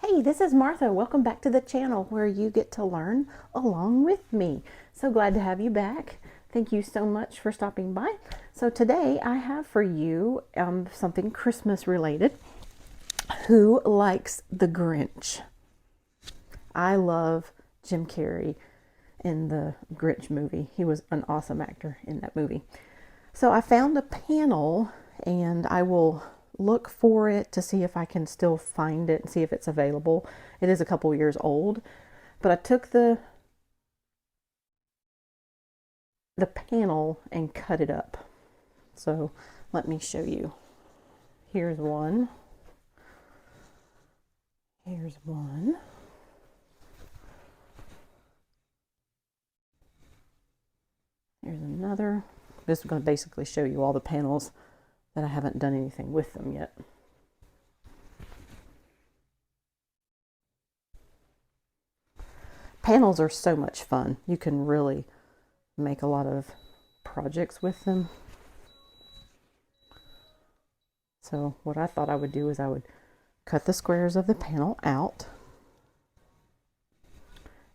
Hey, this is Martha. Welcome back to the channel where you get to learn along with me. So glad to have you back. Thank you so much for stopping by. So today I have for you something Christmas related. Who likes the Grinch? I love Jim Carrey in the Grinch movie. He was an awesome actor in that movie. So I found a panel and I will look for it to see if I can still find it and see if it's available. It is a couple years old, but I took the panel and cut it up. So let me show you. Here's one. Here's one. Here's another. This is going to basically show you all the panels that I haven't done anything with them yet. Panels are so much fun. You can really make a lot of projects with them. So what I thought I would do is I would cut the squares of the panel out.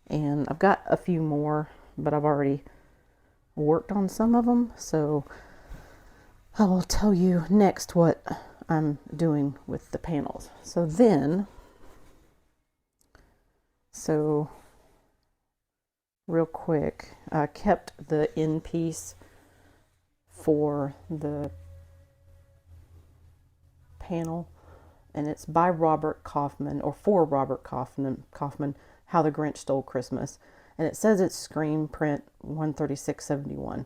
And I've got a few more, but I've already worked on some of them. So I will tell you next what I'm doing with the panels. So real quick, I kept the end piece for the panel, and it's by Robert Kaufman, or for Robert Kaufman, How the Grinch Stole Christmas. And it says it's screen print 136.71.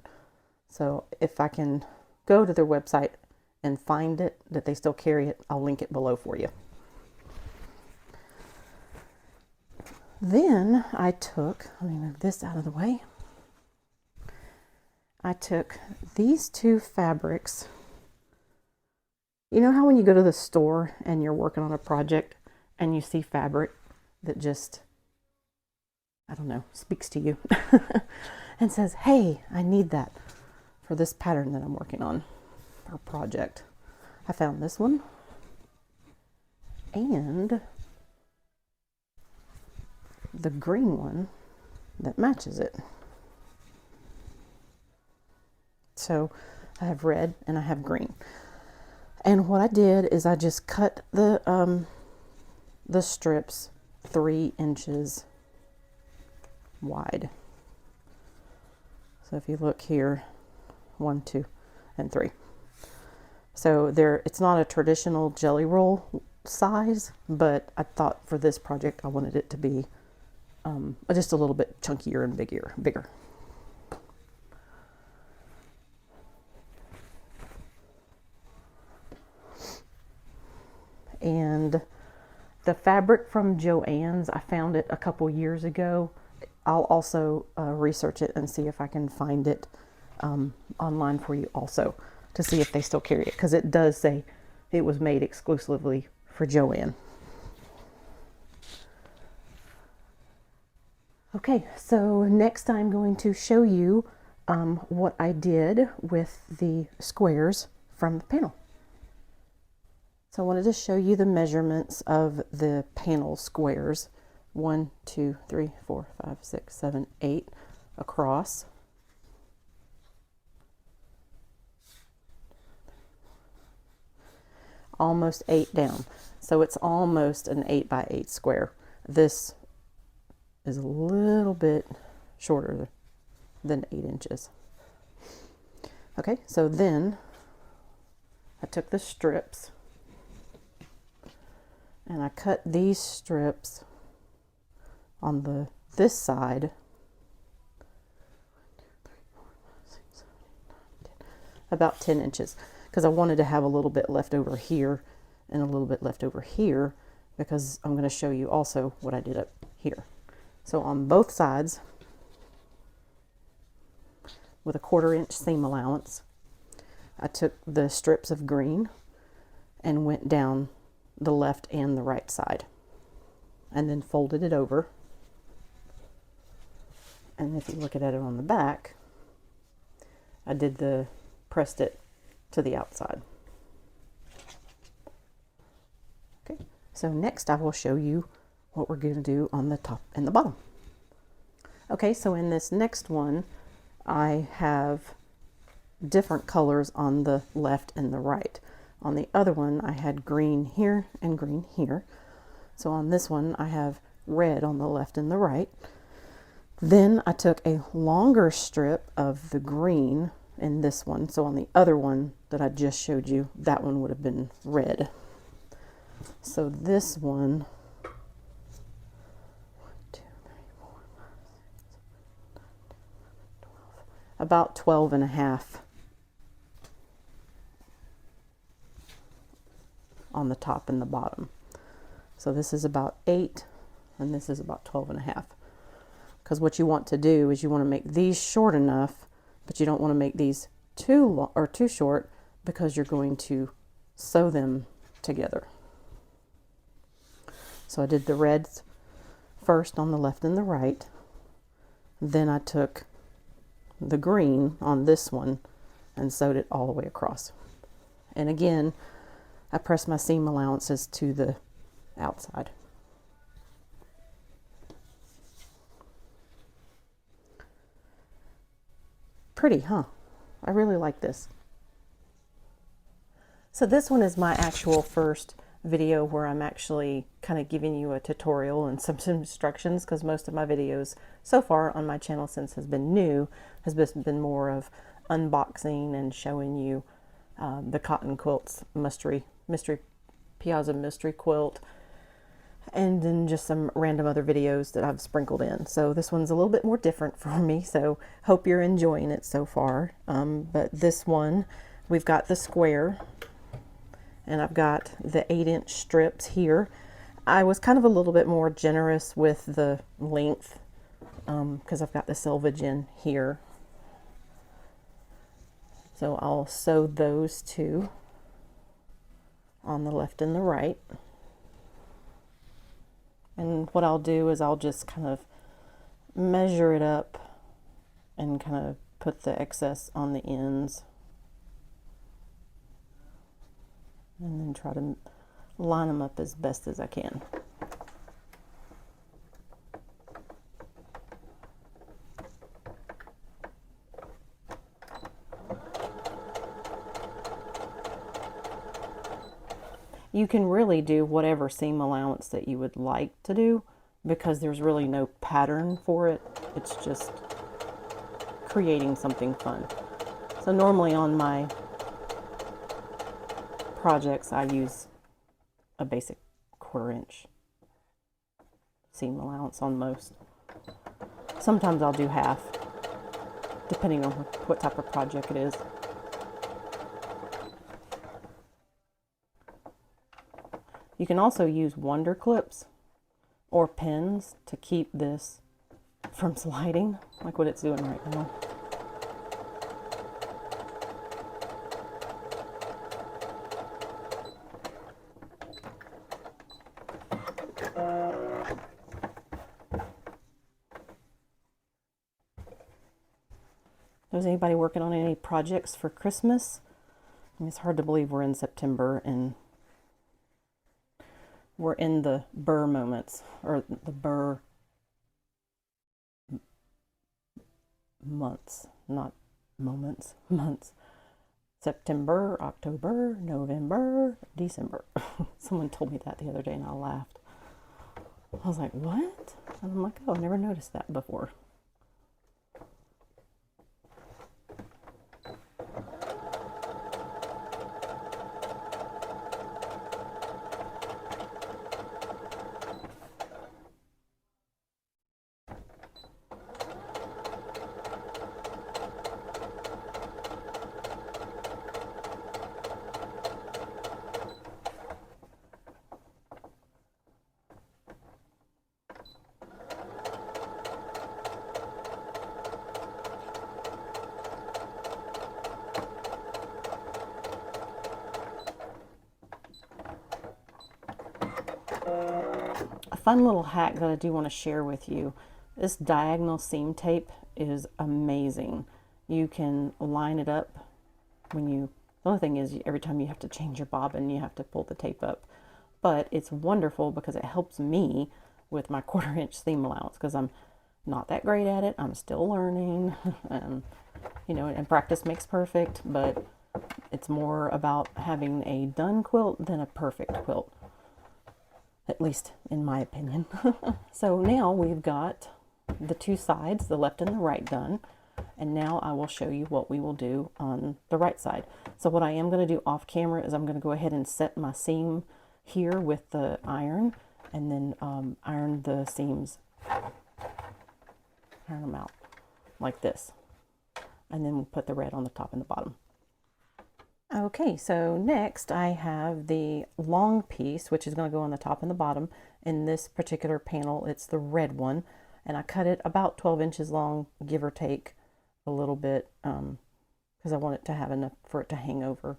So if I can go to their website and find it, that they still carry it, I'll link it below for you. Then I took, let me move this out of the way. I took these two fabrics. You know how when you go to the store and you're working on a project and you see fabric that just, I don't know, speaks to you and says, hey, I need that for this pattern that I'm working on, or project. I found this one and the green one that matches it. So I have red and I have green. And what I did is I just cut the strips 3 inches wide. So if you look here, 1, 2, and 3. So it's not a traditional jelly roll size, but I thought for this project I wanted it to be just a little bit chunkier and bigger. And the fabric from Joann's, I found it a couple years ago. I'll also research it and see if I can find it online for you also, to see if they still carry it, because it does say it was made exclusively for Joann. Okay, so next I'm going to show you what I did with the squares from the panel. So I wanted to show you the measurements of the panel squares. 1, 2, 3, 4, 5, 6, 7, 8 across. Almost 8 down. So it's almost an 8 by 8 square. This is a little bit shorter than 8 inches. Okay, so then I took the strips and I cut these strips on this side about 10 inches, because I wanted to have a little bit left over here and a little bit left over here, because I'm going to show you also what I did up here. So on both sides, with a 1/4 inch seam allowance, I took the strips of green and went down the left and the right side, and then folded it over. And if you look at it on the back, I pressed it to the outside. Okay, so next I will show you what we're going to do on the top and the bottom. Okay, so in this next one, I have different colors on the left and the right. On the other one, I had green here and green here. So on this one, I have red on the left and the right. Then I took a longer strip of the green in this one. So on the other one that I just showed you, that one would have been red. So this one, 12, about 12 and a half on the top and the bottom. So this is about 8 and this is about 12 and a half. Because what you want to do is you want to make these short enough, but you don't want to make these too long or too short, because you're going to sew them together. So I did the reds first on the left and the right. Then I took the green on this one and sewed it all the way across. And again, I pressed my seam allowances to the outside. Pretty, huh? I really like this. So this one is my actual first video where I'm actually kind of giving you a tutorial and some instructions, because most of my videos so far on my channel, since has been new, has been more of unboxing and showing you the cotton quilts, mystery Piazza mystery quilt, and then just some random other videos that I've sprinkled in. So this one's a little bit more different for me, so hope you're enjoying it so far. But this one, we've got the square, and I've got the 8-inch strips here. I was kind of a little bit more generous with the length because I've got the selvage in here. So I'll sew those two on the left and the right. And what I'll do is I'll just kind of measure it up and kind of put the excess on the ends. And then try to line them up as best as I can. You can really do whatever seam allowance that you would like to do, because there's really no pattern for it. It's just creating something fun. So normally on my projects I use a basic 1/4 inch seam allowance on most. Sometimes I'll do half, depending on what type of project it is. You can also use wonder clips or pins to keep this from sliding, like what it's doing right now. Is anybody working on any projects for Christmas? I mean, it's hard to believe we're in September and we're in the burr moments, or the burr months, not moments, months. September, October, November, December. Someone told me that the other day and I laughed. I was like, what? And I'm like, oh, I never noticed that before. A fun little hack that I do want to share with you. This diagonal seam tape is amazing. You can line it up when you, the only thing is every time you have to change your bobbin, you have to pull the tape up. But it's wonderful because it helps me with my 1/4 inch seam allowance, because I'm not that great at it. I'm still learning. You know, and practice makes perfect, but it's more about having a done quilt than a perfect quilt, at least in my opinion. So now we've got the two sides, the left and the right, done. And now I will show you what we will do on the right side. So what I am going to do off camera is I'm going to go ahead and set my seam here with the iron, and then iron the seams, iron them out like this. And then we'll put the red on the top and the bottom. Okay, so next I have the long piece, which is going to go on the top and the bottom. In this particular panel, it's the red one, and I cut it about 12 inches long, give or take a little bit, because I want it to have enough for it to hang over.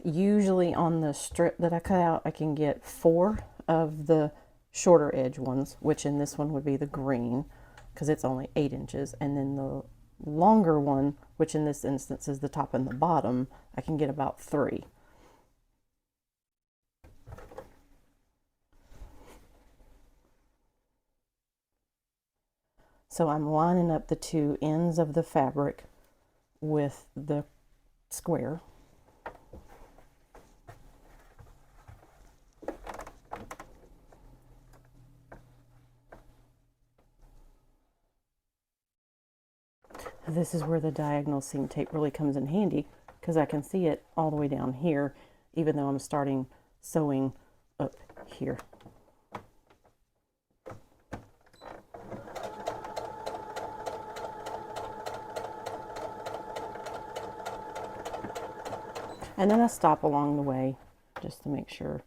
Usually on the strip that I cut out, I can get 4 of the shorter edge ones, which in this one would be the green, because it's only 8 inches, and then the longer one, which in this instance is the top and the bottom, I can get about 3. So I'm lining up the two ends of the fabric with the square. This is where the diagonal seam tape really comes in handy, because I can see it all the way down here, even though I'm starting sewing up here. And then I stop along the way just to make sure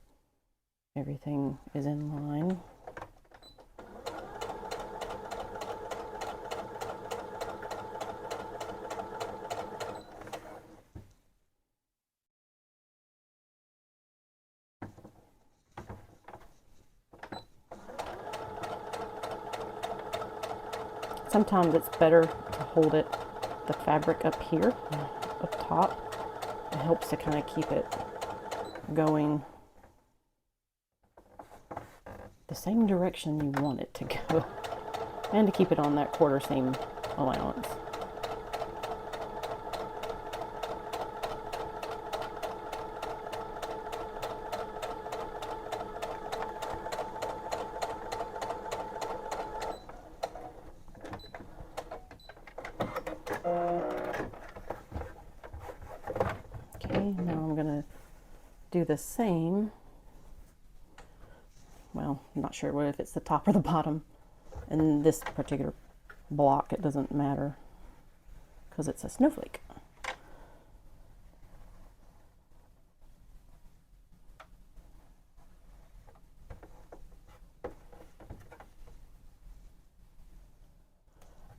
everything is in line. Sometimes it's better to hold it, the fabric up here, up top. It helps to kind of keep it going the same direction you want it to go, and to keep it on that 1/4 seam allowance. Okay, now I'm going to do the same. Well, I'm not sure if it's the top or the bottom. In this particular block, it doesn't matter because it's a snowflake.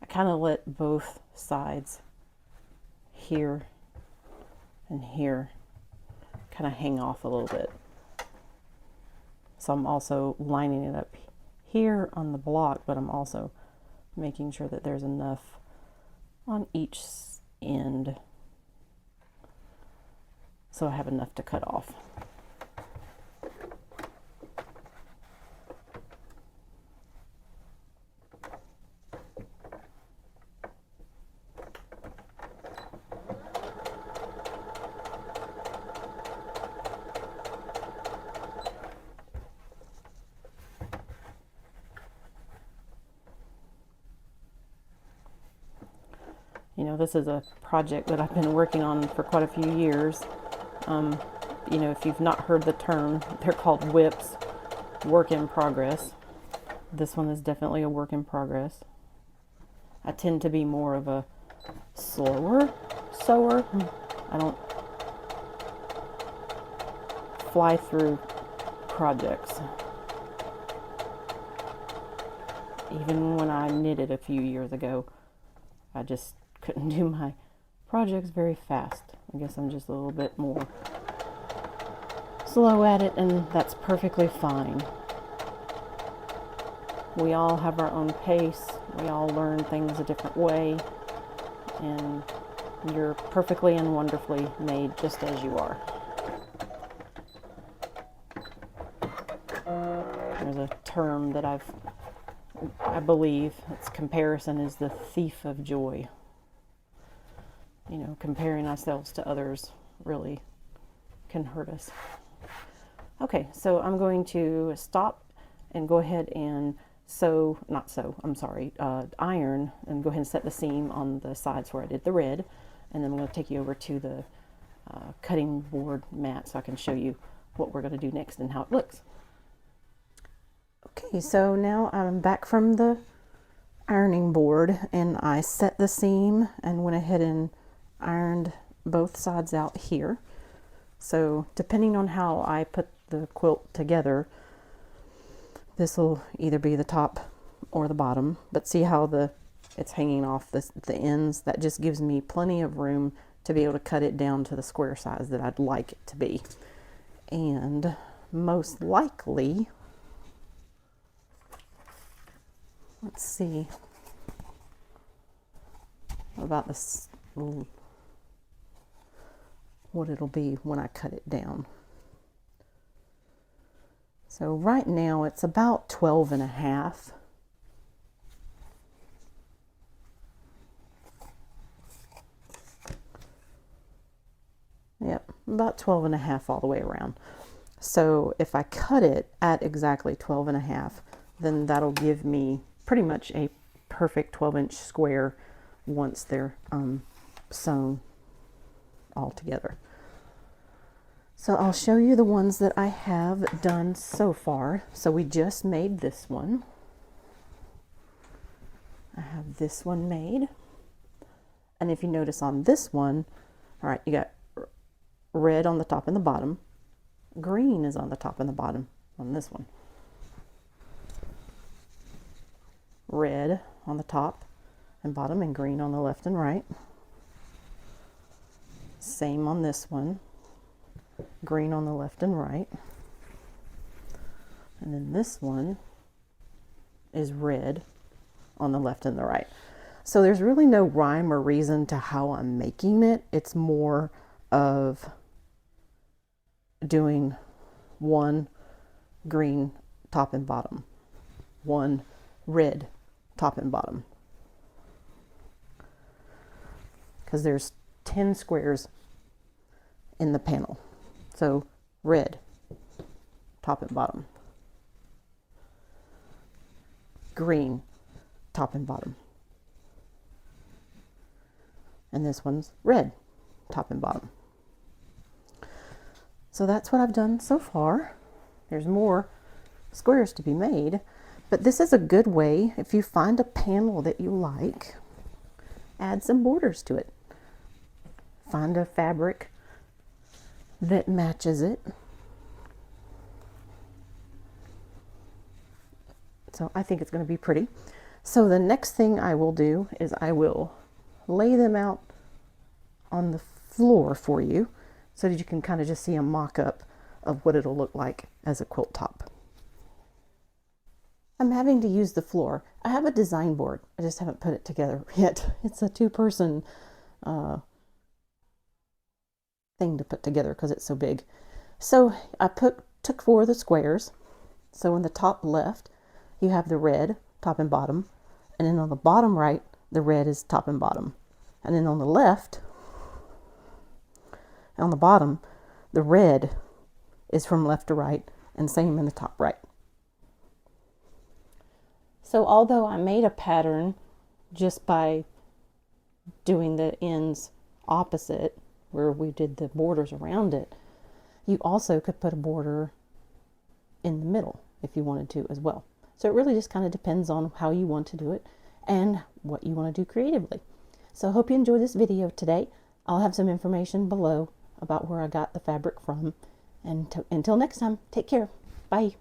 I kind of let both sides here and here kind of hang off a little bit. So I'm also lining it up here on the block, but I'm also making sure that there's enough on each end so I have enough to cut off. You know, this is a project that I've been working on for quite a few years. You know, if you've not heard the term, they're called whips, work in progress. This one is definitely a work in progress. I tend to be more of a slower sewer. I don't fly through projects. Even when I knitted a few years ago, I just couldn't do my projects very fast. I guess I'm just a little bit more slow at it, and that's perfectly fine. We all have our own pace. We all learn things a different way, and you're perfectly and wonderfully made just as you are. There's a term that I believe its comparison is the thief of joy. You know, comparing ourselves to others really can hurt us. Okay, so I'm going to stop and go ahead and iron, and go ahead and set the seam on the sides where I did the red. And then I'm going to take you over to the cutting board mat so I can show you what we're going to do next and how it looks. Okay, so now I'm back from the ironing board, and I set the seam and went ahead and ironed both sides out here. So depending on how I put the quilt together, this will either be the top or the bottom, but see how it's hanging off the ends? That just gives me plenty of room to be able to cut it down to the square size that I'd like it to be. And most likely, let's see about this, what it'll be when I cut it down. So right now it's about 12.5. Yep, about 12.5 all the way around. So if I cut it at exactly 12.5, then that'll give me pretty much a perfect 12-inch square once they're sewn all together. So I'll show you the ones that I have done so far. So we just made this one. I have this one made. And if you notice on this one, all right, you got red on the top and the bottom. Green is on the top and the bottom on this one. Red on the top and bottom, and green on the left and right. Same on this one. Green on the left and right. And then this one is red on the left and the right. So there's really no rhyme or reason to how I'm making it. It's more of doing one green top and bottom, one red top and bottom, because there's 10 squares in the panel. So red top and bottom, green top and bottom, and this one's red top and bottom. So that's what I've done so far. There's more squares to be made, but this is a good way, if you find a panel that you like, add some borders to it. Find a fabric that matches it. So I think it's going to be pretty. So the next thing I will do is I will lay them out on the floor for you so that you can kind of just see a mock-up of what it'll look like as a quilt top. I'm having to use the floor. I have a design board. I just haven't put it together yet. It's a two-person thing to put together because it's so big. So I took 4 of the squares. So in the top left, you have the red top and bottom, and then on the bottom right, the red is top and bottom, and then on the left, on the bottom, the red is from left to right, and same in the top right. So although I made a pattern just by doing the ends opposite, where we did the borders around it, you also could put a border in the middle if you wanted to as well. So it really just kind of depends on how you want to do it and what you want to do creatively. So I hope you enjoyed this video today. I'll have some information below about where I got the fabric from. And until next time, take care. Bye.